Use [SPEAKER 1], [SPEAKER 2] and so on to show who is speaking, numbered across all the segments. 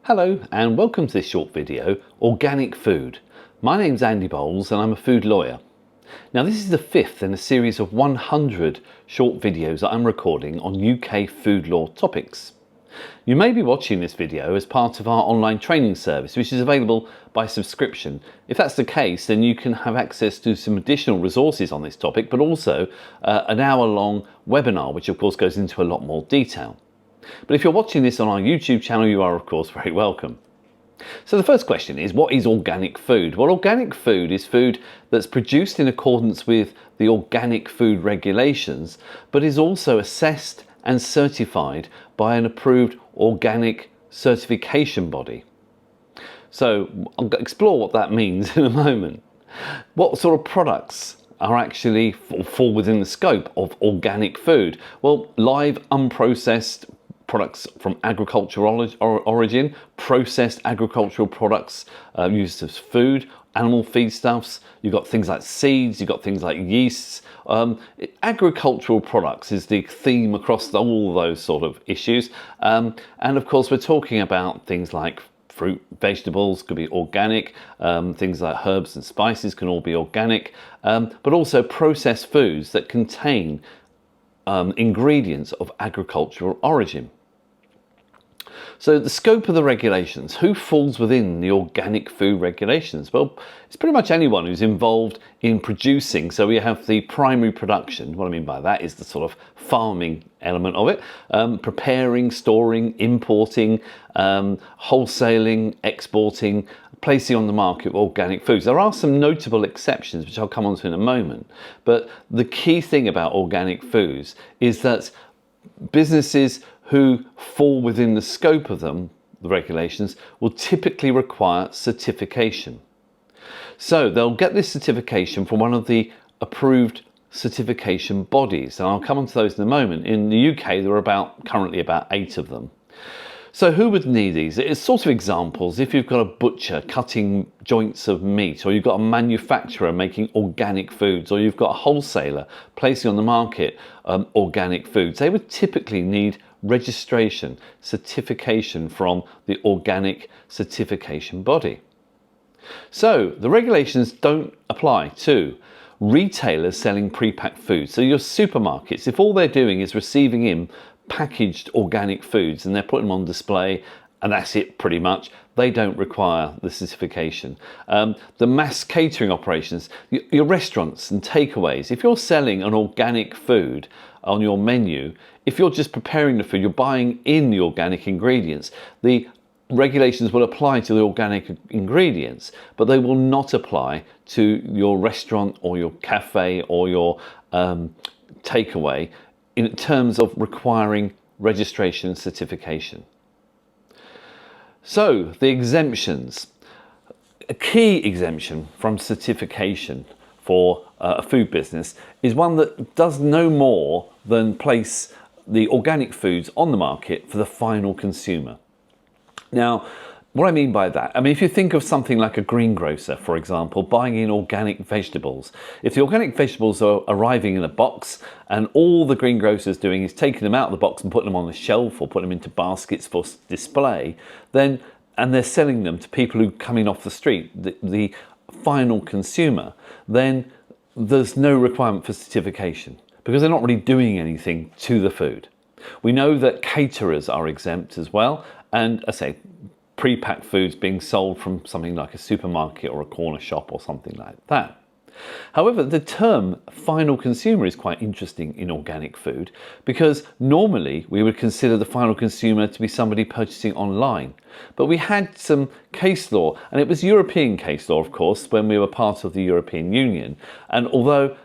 [SPEAKER 1] Hello and welcome to this short video, Organic Food. My name's Andy Bowles and I'm a food lawyer. Now this is the fifth in a series of 100 short videos that I'm recording on UK food law topics. You may be watching this video as part of our online training service, which is available by subscription. If that's the case, then you can have access to some additional resources on this topic, but also an hour-long webinar, which of course goes into a lot more detail. But if you're watching this on our YouTube channel, you are of course very welcome. So the first question is, what is organic food? Well, organic food is food that's produced in accordance with the organic food regulations, but is also assessed and certified by an approved organic certification body. So I'll explore what that means in a moment. What sort of products are actually fall within the scope of organic food? Well, live, unprocessed products from agricultural origin, processed agricultural products used as food, animal feedstuffs, you've got things like seeds, you've got things like yeasts. Agricultural products is the theme across all of those sort of issues. And of course we're talking about things like fruit, vegetables could be organic, things like herbs and spices can all be organic, but also processed foods that contain ingredients of agricultural origin. So the scope of the regulations, who falls within the organic food regulations? Well, it's pretty much anyone who's involved in producing. So we have the primary production. What I mean by that is the sort of farming element of it, preparing, storing, importing, wholesaling, exporting, placing on the market organic foods. There are some notable exceptions, which I'll come on to in a moment. But the key thing about organic foods is that businesses who fall within the scope of them, the regulations, will typically require certification. So they'll get this certification from one of the approved certification bodies, and I'll come on to those in a moment. In the UK, there are currently about 8 of them. So who would need these? It's sort of examples. If you've got a butcher cutting joints of meat, or you've got a manufacturer making organic foods, or you've got a wholesaler placing on the market organic foods, they would typically need registration, certification from the organic certification body. So the regulations don't apply to retailers selling pre-packed foods. So your supermarkets, if all they're doing is receiving in packaged organic foods and they're putting them on display and that's it pretty much, they don't require the certification. The mass catering operations, your restaurants and takeaways, if you're selling an organic food on your menu, if you're just preparing the food, you're buying in the organic ingredients, the regulations will apply to the organic ingredients, but they will not apply to your restaurant or your cafe or your takeaway in terms of requiring registration and certification. So the exemptions. A key exemption from certification for a food business is one that does no more than place the organic foods on the market for the final consumer. Now, what I mean by that, if you think of something like a greengrocer, for example, buying in organic vegetables. If the organic vegetables are arriving in a box and all the greengrocer is doing is taking them out of the box and putting them on the shelf or putting them into baskets for display, and they're selling them to people who come in off the street, the final consumer, then there's no requirement for certification because they're not really doing anything to the food. We know that caterers are exempt as well, and I say pre-packed foods being sold from something like a supermarket or a corner shop or something like that. However, the term final consumer is quite interesting in organic food because normally we would consider the final consumer to be somebody purchasing online. But we had some case law, and it was European case law, of course, when we were part of the European Union. And although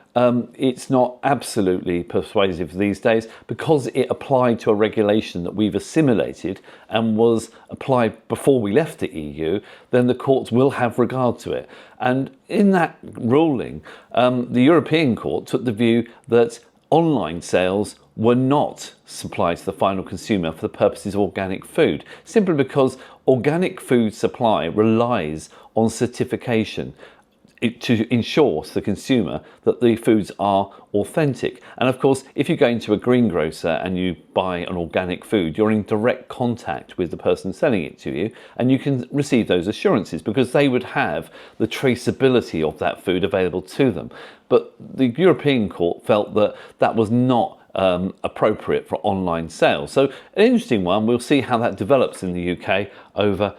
[SPEAKER 1] it's not absolutely persuasive these days because it applied to a regulation that we've assimilated and was applied before we left the EU, then the courts will have regard to it. And in that ruling, the European Court took the view that online sales were not supplied to the final consumer for the purposes of organic food, simply because organic food supply relies on certification. to ensure to the consumer that the foods are authentic. And of course, if you go into a greengrocer and you buy an organic food, you're in direct contact with the person selling it to you, and you can receive those assurances because they would have the traceability of that food available to them. But the European Court felt that that was not appropriate for online sales. So an interesting one. We'll see how that develops in the UK over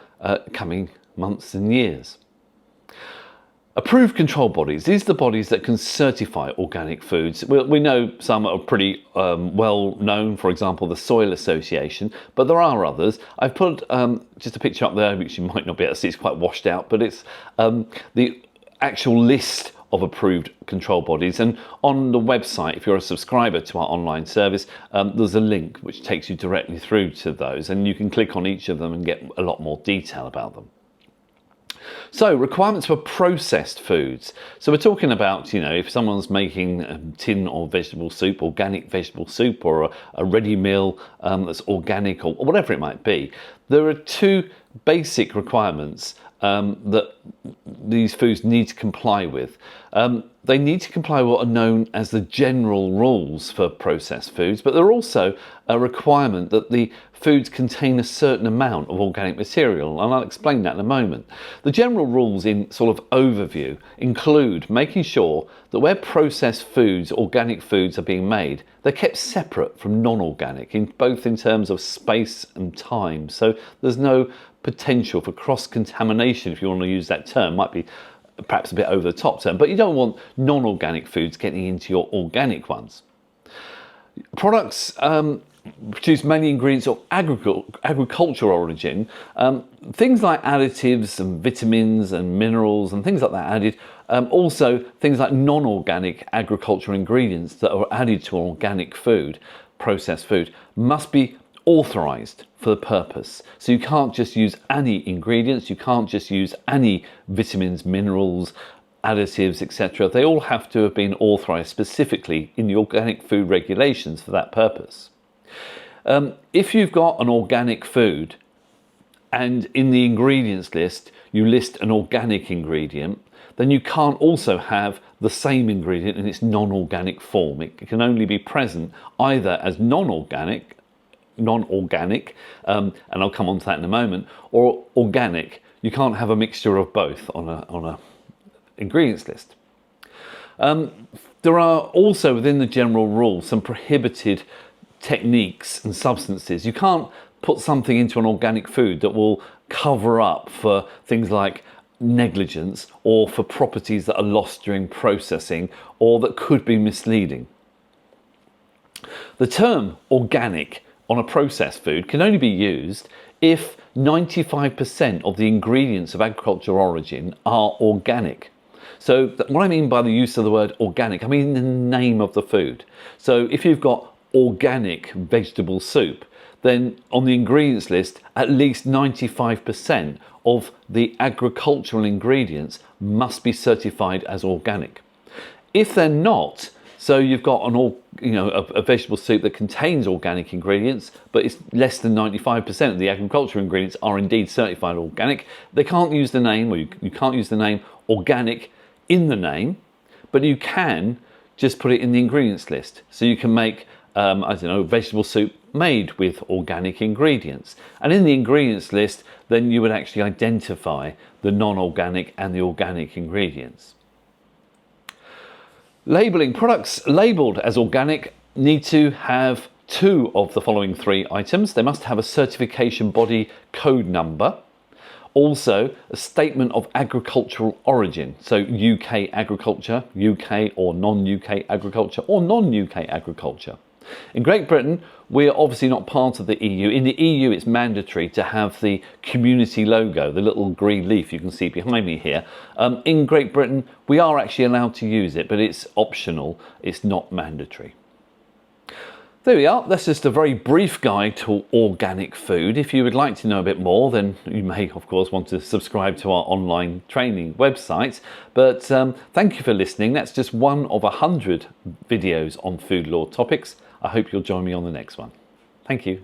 [SPEAKER 1] coming months and years. Approved control bodies. These are the bodies that can certify organic foods. We know some are pretty well known, for example, the Soil Association, but there are others. I've put just a picture up there, which you might not be able to see, it's quite washed out, but it's the actual list of approved control bodies. And on the website, if you're a subscriber to our online service, there's a link which takes you directly through to those, and you can click on each of them and get a lot more detail about them. So, requirements for processed foods. So we're talking about, if someone's making tin or vegetable soup, organic vegetable soup, or a ready meal that's organic, or whatever it might be, there are two basic requirements that these foods need to comply with. They need to comply with what are known as the general rules for processed foods, but they're also a requirement that the foods contain a certain amount of organic material, and I'll explain that in a moment. The general rules in sort of overview include making sure that where processed foods, organic foods are being made, they're kept separate from non-organic, both in terms of space and time. So there's no potential for cross-contamination, if you want to use that term. Might be perhaps a bit over the top term, but you don't want non-organic foods getting into your organic ones. Products produce mainly ingredients of agricultural origin, things like additives and vitamins and minerals and things like that added. Also things like non-organic agricultural ingredients that are added to organic food, processed food, must be authorized for the purpose. So you can't just use any ingredients, you can't just use any vitamins, minerals, additives, etc. They all have to have been authorized specifically in the organic food regulations for that purpose. If you've got an organic food and in the ingredients list you list an organic ingredient, then you can't also have the same ingredient in its non-organic form. It can only be present either as non-organic, and I'll come on to that in a moment, or organic. You can't have a mixture of both on a ingredients list. There are also within the general rule some prohibited techniques and substances. You can't put something into an organic food that will cover up for things like negligence or for properties that are lost during processing or that could be misleading. The term organic on a processed food can only be used if 95% of the ingredients of agricultural origin are organic. So what I mean by the use of the word organic, I mean the name of the food. So if you've got organic vegetable soup, then on the ingredients list, at least 95% of the agricultural ingredients must be certified as organic. If they're not, so you've got a vegetable soup that contains organic ingredients, but it's less than 95% of the agricultural ingredients are indeed certified organic. They can't use the name, or you can't use the name organic in the name, but you can just put it in the ingredients list. So you can make, vegetable soup made with organic ingredients. And in the ingredients list, then you would actually identify the non-organic and the organic ingredients. Labelling. Products labelled as organic need to have two of the following three items. They must have a certification body code number. Also, a statement of agricultural origin. So UK agriculture, UK or non-UK agriculture, or non-UK agriculture. In Great Britain, we're obviously not part of the EU. In the EU, it's mandatory to have the community logo, the little green leaf you can see behind me here. In Great Britain, we are actually allowed to use it, but it's optional. It's not mandatory. There we are. That's just a very brief guide to organic food. If you would like to know a bit more, then you may, of course, want to subscribe to our online training website. But thank you for listening. That's just one of 100 videos on food law topics. I hope you'll join me on the next one. Thank you.